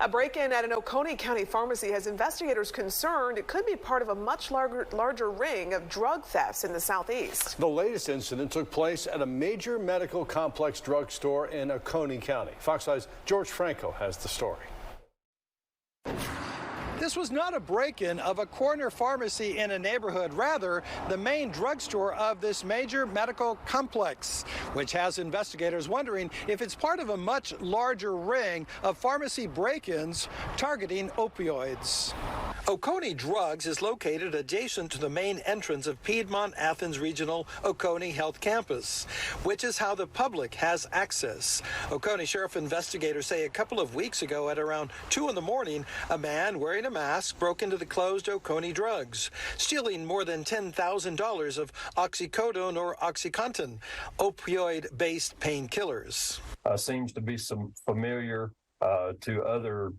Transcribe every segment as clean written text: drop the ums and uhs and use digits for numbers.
A break-in at an Oconee County pharmacy has investigators concerned it could be part of a much larger ring of drug thefts in the southeast. The latest incident took place at a major medical complex drugstore in Oconee County. Fox 5's George Franco has the story. This was not a break-in of a corner pharmacy in a neighborhood, rather the main drugstore of this major medical complex, which has investigators wondering if it's part of a much larger ring of pharmacy break-ins targeting opioids. Oconee Drugs is located adjacent to the main entrance of Piedmont Athens Regional Oconee Health Campus, which is how the public has access. Oconee Sheriff investigators say a couple of weeks ago at around 2 in the morning, a man wearing a mask broke into the closed Oconee Drugs, stealing more than $10,000 of Oxycodone or Oxycontin, opioid-based painkillers. Seems to be some familiar to other,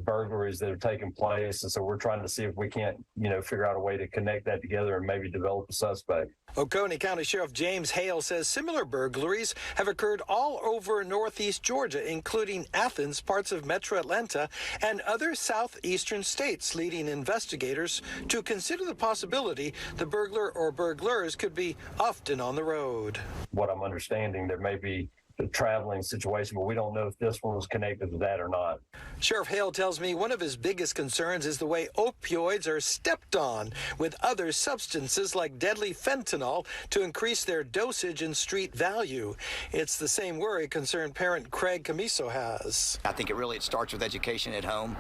burglaries that have taken place. And so we're trying to see if we can't, figure out a way to connect that together and maybe develop a suspect. Oconee County Sheriff James Hale says similar burglaries have occurred all over northeast Georgia, including Athens, parts of metro Atlanta, and other southeastern states, leading investigators to consider the possibility the burglar or burglars could be often on the road. What I'm understanding, there may be the traveling situation, but we don't know if this one was connected to that or not. Sheriff Hale tells me one of his biggest concerns is the way opioids are stepped on with other substances like deadly fentanyl to increase their dosage and street value. It's the same worry concerned parent Craig Camiso has. I think it starts with education at home,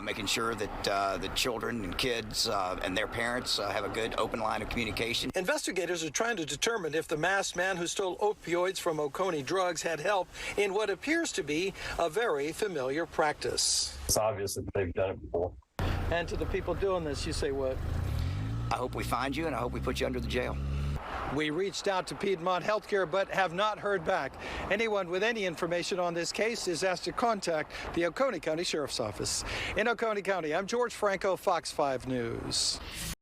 making sure that the children and kids and their parents have a good open line of communication. Investigators are trying to determine if the masked man who stole opioids from Oconee Drugs had help in what appears to be a very familiar practice. It's obvious that they've done it before. And to the people doing this, you say what? I hope we find you and I hope we put you under the jail. We reached out to Piedmont Healthcare but have not heard back. Anyone with any information on this case is asked to contact the Oconee County Sheriff's Office. In Oconee County, I'm George Franco, Fox 5 News.